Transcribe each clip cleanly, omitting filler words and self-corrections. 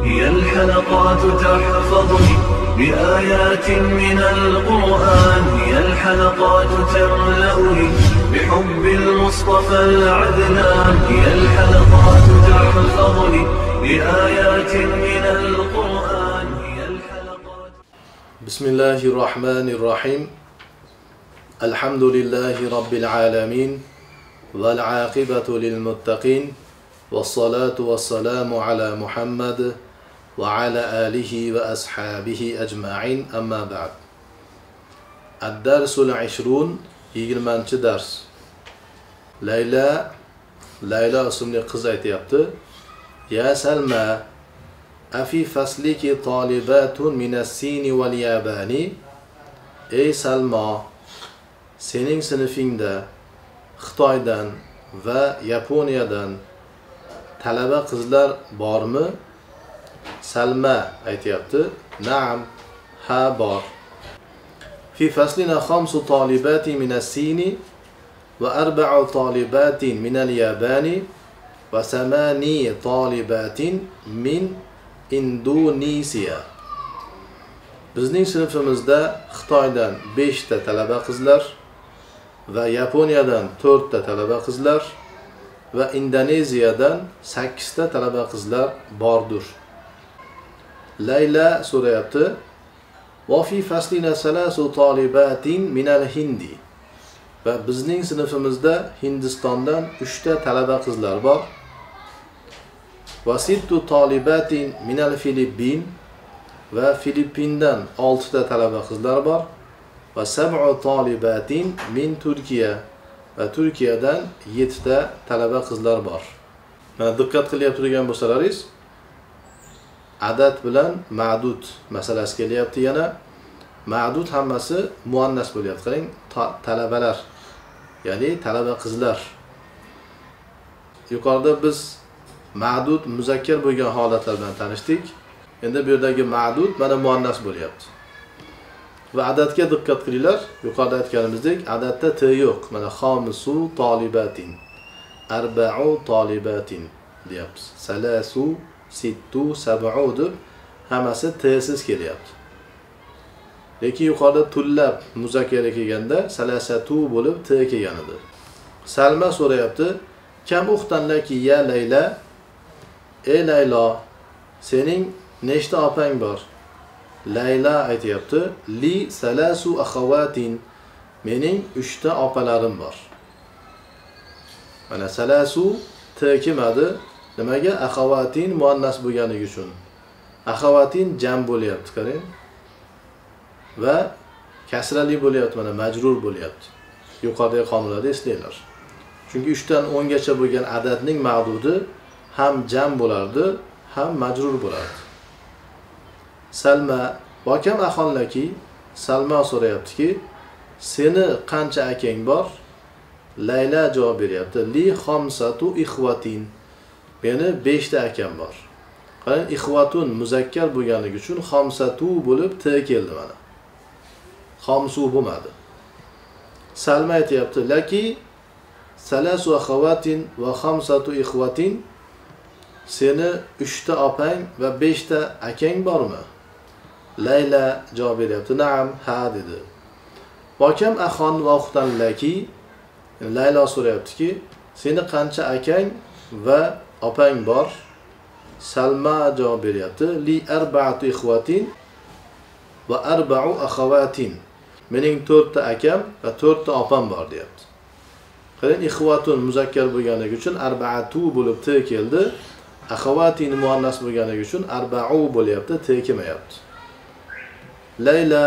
هي الحلقات تحفظني بآيات من القرآن، هي الحلقات تملأني بحب المصطفى العدنان، هي الحلقات تحفظني بآيات من القرآن، هي الحلقات. بسم الله الرحمن الرحيم. الحمد لله رب العالمين والعاقبة للمتقين والصلاة والسلام على محمد وعلى آله وأصحابه أجمعين. أما بعد. الدرس العشرون 20 ders. Layla ismli qiz aytayapti: Ya Salma, afi fasliki talibatun minas-Sini wal Yabani. Ey Salma, sening sinfingda Xitoydan va Yaponiyadan talaba qizlar bormi? Salma aytayapti: Na'am, ha bor. Fi faslina 5 talibati minas-Sini va 4 talibatin minal Yabani va 8 talibatin min Indonesiya. Bizning sinfimizda Xitoydan 5 ta talaba qizlar va Yaponiyadan 4 ta talaba qizlar va Indoneziyadan 8 ta talaba qizlar bordir. Layla so'rayapti: Va fi faslina 3 talibatin minal Hindi. Va bizning sinfimizda Hindistondan 3 ta talaba qizlar bor. Va 6 talibatin minal Filippin. Va Filippindan 6 ta talaba qizlar bor. Va 7 talibatin min Turkiya. Va Turkiyadan 7 ta talaba qizlar bor. Mana diqqat qilyapti turgan bo'lsalaringiz, adad bilan ma'dud masalasi kelyapti yana. Ma'dud hammasi muannas bo'lyapti. Qarang, talabalar, ya'ni talaba qizlar. Yuqorida biz ma'dud muzakkar bo'lgan holatlar bilan tanishdik. Endi bu yerdagi ma'dud mana muannas bo'lyapti. Va adadga diqqat qilinglar. Yuqorida aytganimizdek, adadda t yo'q. Mana xamisu talibatin, arba'u talibatin deyapmiz. Salasu, sittu, sab'u deb hammasi t'siz kelyapti. Lekin yuqorida tullab muzakkara kelganda salasatu bo'lib t kelgan edi. Salma so'rayapti: Kam uxtanlaki ya Layla? Ey Laylo, sening nechta opang bor? Layla aytayapti: Li salasu akhawatin. Mening 3 ta opalarim bor. Mana salasu t kelmadi. Nimaga? Akhawatin muannas bo'lganligi uchun. Akhawatin jam bo'lyapti, qarang. Va kasrali bo'lyapti, mana majrur bo'lyapti. Yuqoridagi qonunlarda eslanglar. Chunki 3 dan 10 gacha bo'lgan adadning ma'dudi ham jam bo'lardi, ham majrur bo'lardi. Salma: Va kam axonlaki? Salma so'rayaptiki, seni qancha akang bor? Layla javob beryapti: Li khamsatu ikhwatin. Meni 5 ta akam bor. Qarang, ikhwatun muzakkar bo'lganligi uchun khamsatu bo'lib t keldi mana. Khamsu bo'lmadi. Salma aytayapti: Laki salasu akhawatin va khamsatu ikhwatin. Seni 3 ta opang va 5 ta akang bormi? Layla javob beryapti: Na'am, ha dedi. Va kam axon va uxtan laki? Layla so'rayaptiki, seni qancha akang va opang bor? Salma javob beryapti: Li arba'atu ikhwatin va arba'u akhawatin. Mening 4 ta akam va 4 ta opam bor deyapti. Qarang, ikhwatun muzakkar bo'lganligi uchun arba'atu bo'lib t keldi. Akhawatin muannas bo'lganligi uchun arba'u bo'lyapti, t kelmayapti. Layla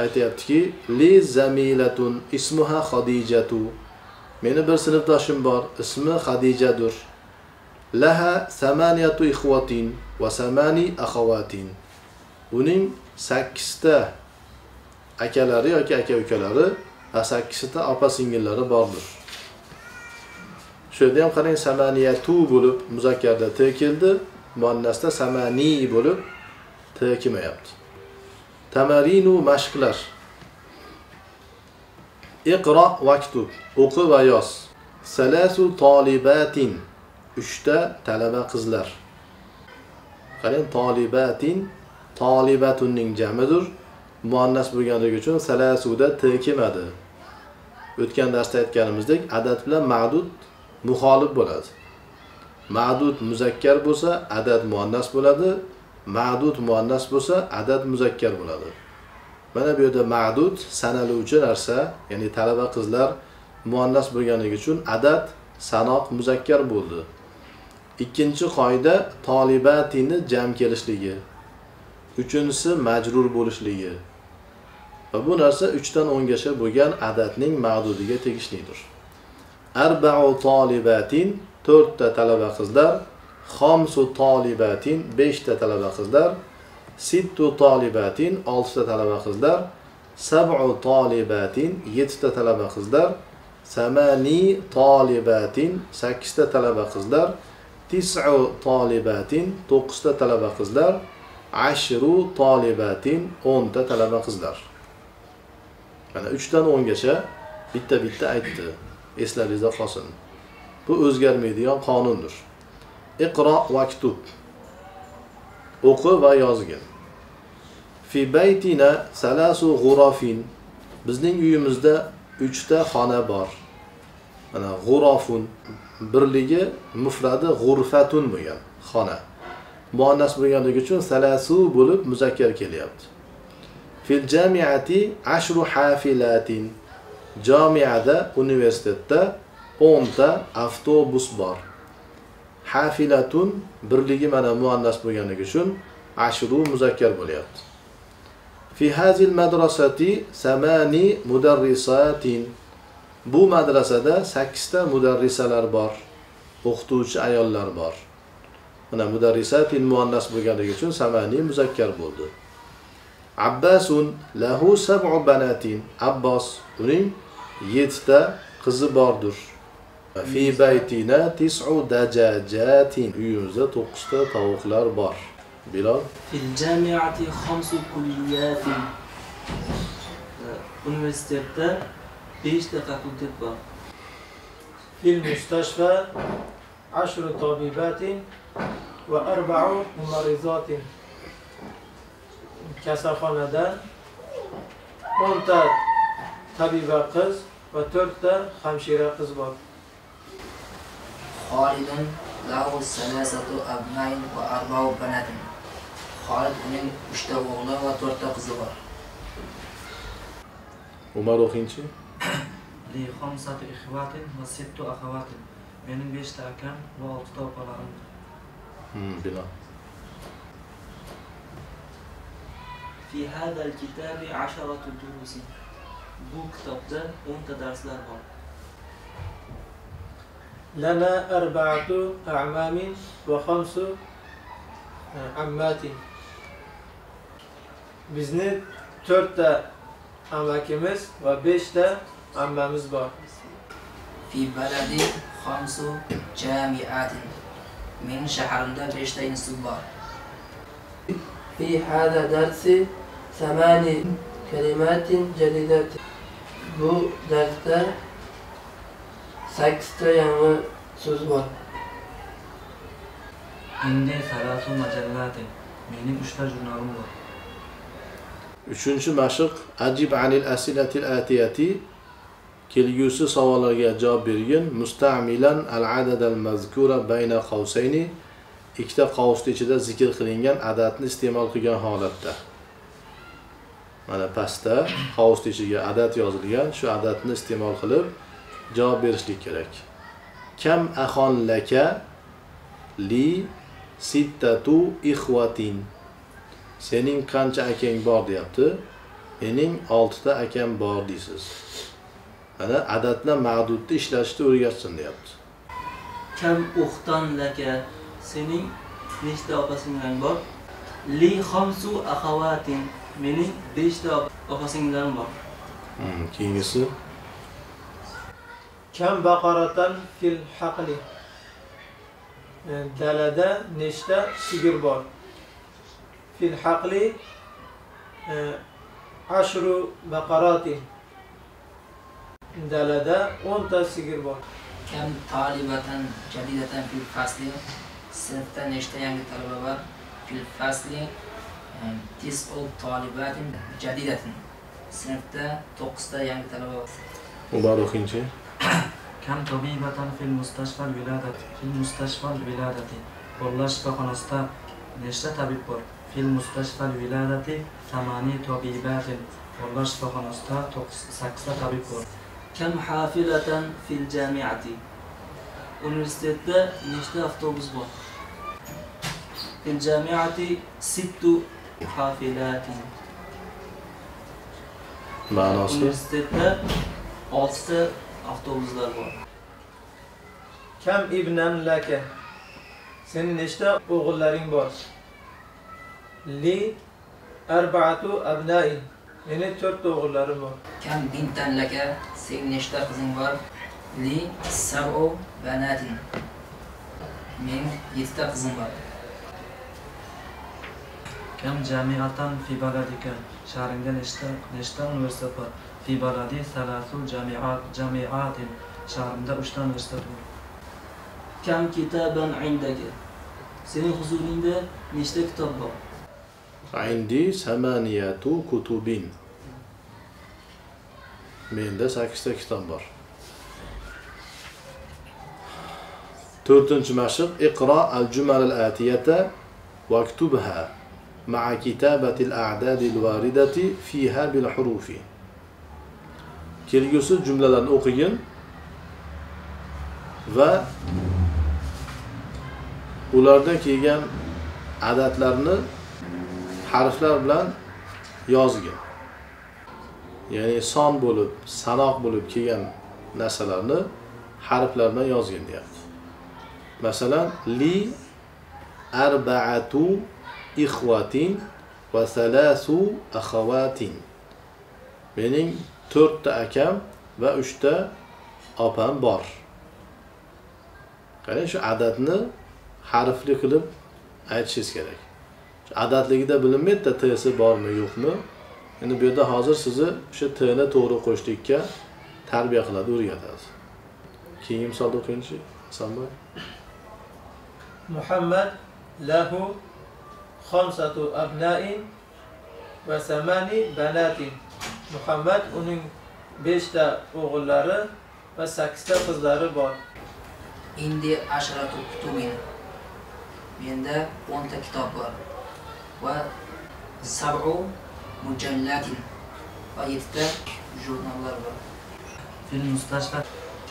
aytayaptiki, Li zamilatun ismuha Khadijatu. Meni bir sinfdoshim bor, ismi Khadijadir. Laha 8 ikhwatin va 8 akhawatin. Uning 8 ta akalari yoki aka-ukalari va 8 ta opa-singillari bordir. Shu yerda ham qarang, samaniyatu bo'lib muzakkarda t keldi, muannasda samani bo'lib t kelmayapti. Tamarinu mashqlar. Iqra vaktub. O'qi va yoz. Salasu talibatin. 3 ta talaba qizlar. Qarang, tolibatin, tolibatunning jamidir. Muannas bo'lganligi uchun salasuda t kelmadi. O'tgan darsda aytganimizdek, adad bilan ma'dud muxolif bo'ladi. Ma'dud muzakkar bo'lsa, adad muannas bo'ladi. Ma'dud muannas bo'lsa, adad muzakkar bo'ladi. Mana bu yerda ma'dud sanaluvchi narsa, ya'ni talaba qizlar muannas bo'lganligi uchun adad sanoq muzakkar bo'ldi. Ikkinchi qoida tolibatini jam kelishligi. Uchinchisi majrur bo'lishligi. Va bu narsa 3 dan 10 gacha bo'lgan adadning ma'dudiga tegishlidir. Arba'u tolibatin 4 ta talaba qizlar, xamsu tolibatin 5 ta talaba qizlar, sittu tolibatin 6 ta talaba qizlar, sab'u tolibatin 7 ta talaba qizlar, samani tolibatin 8 ta talaba qizlar, tis'u tolibatin 9 ta talaba qizlar, ashru tolibatin 10 ta talaba qizlar. Mana 3 dan 10 gacha bitta aytdi. Eslaringizda qolsin. Bu o'zgarmaydigan qonundir. Iqro va kitub. O'qi va yozgin. Fi baytina salasu ghurafin. Bizning uyimizda 3 ta xona bor. Mana ghurafun birligi mufradi ghurfatun bo'lgan xona. Muannas bo'lganligi uchun salasu bo'lib muzakkar kelyapti. Fil jamiati 10 hafilatin. Jamiada, universitetda 10 ta avtobus bor. Hafilatun birligi mana muannas bo'lganligi uchun 10 muzakkar bo'lyapti. Fi hazil madrasati 8 mudarrisatin. Bu madrasada 8 ta mudarrisalar bor. O'qituvchi ayollar bor. Mana mudarrisatin muannas bo'lganligi uchun 8 muzakkar bo'ldi. Abbasun lahu 7 banatin. Abbos uning 7 ta qizi bordir. Fi baytina 9 dajajatin. Uyimizda 9 ta tovuqlar bor. Bilal. Fil jamiati 5 kulliyatin. Universitetda 5 ta fakultet bor. Fil mustashfa 10 tabibatin va 4 mumarrizatin. Kasalxonada 10 ta tabiba qiz va 4 ta hamshira qiz bor. Xolidun lahu 3 abnayn va 4 banatin. Xolid uning 3 ta o'g'li va 4 ta qizi bor. Umar o'qingchi. Li 5 ikhwatin va 6 akhawatin. Mening 5 ta akam va 6 ta opalarim bor. Bilal. Fi hada al-kitabi 10 durus. Bu kitobda 10 ta darslar bor. Lana 4 a'mamin va 5 ammatin. Bizni 4 ta amakimiz va 5 ta ammamiz bor. Fi baladi 5 jamiatin. Men shahrimda 5 ta institut bor. في هذا درس 8 كلمات جديدة. Bu dersda 8 ta yangi so'z bor. Indi salasu majallatin. Mening 3 ta jurnalim bor. 3-chi mashq ajib anil asilatil atiyati. Kelgusi savollarga javob bergin. Musta'milan al-adad al-mazkura bayna qawsayni. Ikkita qavsning ichida zikr qilingan adadni iste'mol qilgan holatda. Mana pastda qavsning ichiga adad yozilgan, shu adadni iste'mol qilib javob berishlik kerak. Kam axon laka li 6 ikhwatin. Sening qancha akang bor deyapti? Mening 6 ta akam bor deysiz. Mana adadni ma'dudni ishlashni o'rgatsin deyapti. Kam uxtan laka. Sening nechta opa-singlang bor? Li 5 akhawatin. Mening 5 ta opa-singlarim bor. Keyingisi Kam baqaratan fil haqli. Dalada nechta sigir bor? Fil haqli 10 baqaratin. Dalada 10 ta sigir bor. Kam talibatan jadidatan fil fasli. Sinfda nechta yangi talaba bor? في الفصل تسع طالبات جديدة. Sınıfta 9'da yangi talaba var. Muborak o'qingchi. كم طبيبة في المستشفى الولادة والله shifoxonasida nechta tabib bor? في المستشفى الولادة 8 طبيبات والله shifoxonasida 8 ta tabib bor. كم حافلة في الجامعة universitetda nechta avtobus bor? في الجامعة 6 حافلات Ma'nosi universitetda 6 ta avtobuslar bor. Kam ibnan laka. Senin nechta o'g'illaring bor? Li arba'atu abnai. Meni 4 o'g'illarim bor. Kam bintan laka. Senin nechta qizing bor? Li sab'u banatin. Men 7 ta qizim bor. كم جامعة في بلدك شهرında nechta universitet bor? في بلدي 3 جامعات شهرında 3 ta universitet bor. كم كتابا عندك senin huzuringda nechta kitob bor? عندي 8 كتب. Menda 8 ta kitob bor. 4-mashq iqra al-jumal al-atiyata waktubha مع كتابة الأعداد الواردة فيها بالحروف. Kelgusi jumlalarni o'qigin va ularda kelgan adadlarni harflar bilan yozgin. Ya'ni son bo'lib, sanoq bo'lib kelgan narsalarni harflar bilan yozgin deyapti. Masalan, li arba'atu ikhwatin va salasu akhawatin. Mening 4 ta akam va 3 ta opam bor. Qarang, shu adadni harfli qilib aytishingiz kerak. Adadligida bilinmaydi t'si bormi, yo'qmi? Endi bu yerda hozir sizni o'sha t'ni to'g'ri qo'shlikka tarbiya qiladi, o'rgatadi. Keyingi misolda o'qingchi, Hasanboy. Muhammad lahu 5 abna'in va 8 banatin. Muhammad uning 5 ta o'g'illari va 8 ta qizlari bor. Indi 10 kutubin. Menda 10 ta kitob bor. Va 7 mujallatin. Va 7 ta jurnallar bor. في المستشفى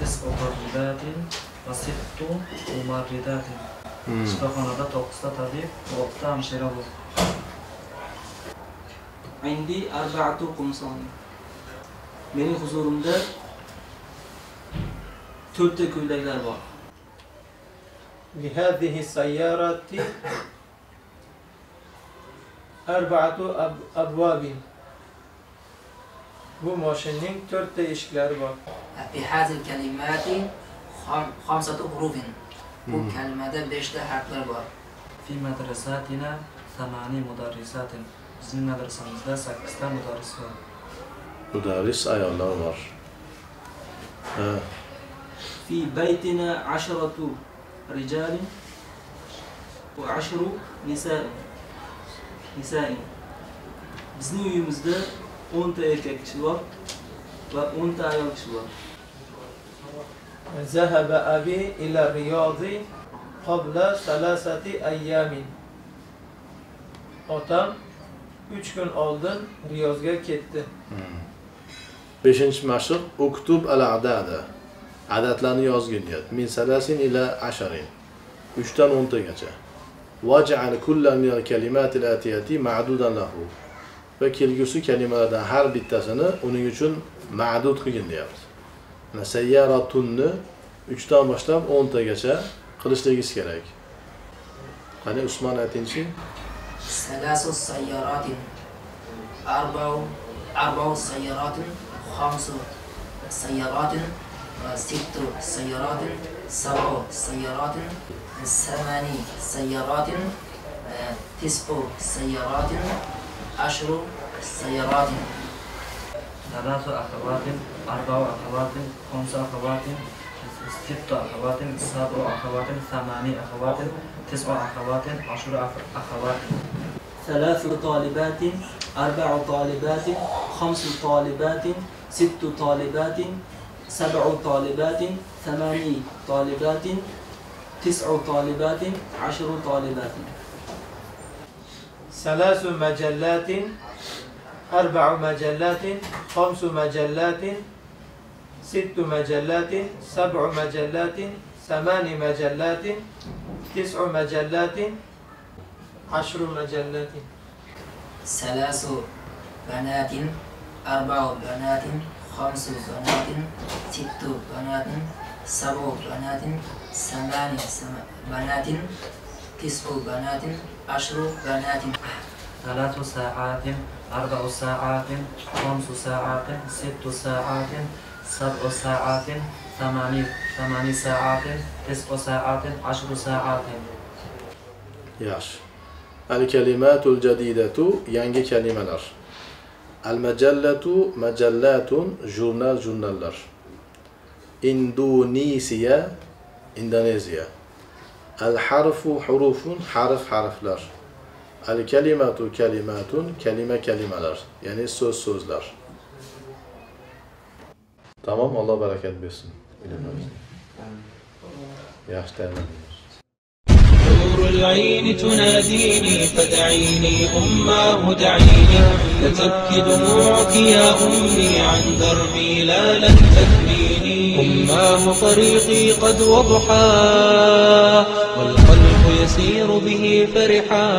9 طبيبات و6 ممرضات. Shifoxonada 9 ta tabib va 6 ta hamshira bor. عندي 4 قمصان. Mening huzurimda 4 ta ko'ylaklar bor. لهذه السيارة 4 أبواب. Bu mashinning 4 ta eshiklari bor. في هذه الكلمات 5 حروف. Bu kalimada 5 ta harflar bor. في مدرستنا 8 مدرسات. Bizning madrasamizda 8 ta mudarris bor. Mudarris ayollar bor. في بيتنا 10 رجال و10 نساء. Bizning uyimizda 10 ta erkak kishi bor va 10 ta ayol kishi bor. ذهب أبي إلى الرياض قبل 3 أيام. Otam 3 kun oldin Riyozga ketdi. 5-mashq uktub al-a'dada. Adadlarni yozgin deyapti. Min salasin ila 10. 3 dan 10 tagacha. Waj'al kullan min al-kalimati al-atiyati ma'dudan lahu. Va kelgusi kalimalardan har bittasini uning uchun ma'dud qilgin deyapti. Sayyarotunni 3 dan boshlab 10 tagacha qilishligingiz kerak. Qani Usmon aytingchi? 3 سيارات 4 سيارات 5 سيارات 6 سيارات 7 سيارات 8 سيارات 9 سيارات 10 سيارات. 3 أخوات 4 أخوات 5 أخوات ست أخوات 7 أخوات 8 أخوات 9 أخوات 10 أخوات 3 طالبات 4 طالبات 5 طالبات 6 طالبات 7 طالبات 8 طالبات 9 طالبات 10 طالبات 3 مجلات 4 مجلات 5 مجلات 6 مجلات 7 مجلات 8 مجلات 9 مجلات 10 مجلات 3 بنات 4 بنات 5 بنات 6 بنات 7 بنات 8 بنات 9 بنات 10 بنات 3 ساعات 4 ساعات 5 ساعات 6 ساعات 7 ساعات 8 ساعات 9 ساعات 10 ساعات. Yaxshi. Al-kalimatul jadidatu yangi kalimalar. Al-majallatu majallatun jurnallar. Indonesiya Indoneziya. Al-harfu hurufun harflar. Al-kalimatu kalimatun kalimalar. Ya'ni so'zlar. Tamam, Allah barakat bersin. Yaxshi tayyorlandik. نور العين تناديني فدعيني أماه دعيني فتبكي دموعك يا أمي عن دربي لا لن تثنيني أماه طريقي قد وضحا والقلب يسير به فرحا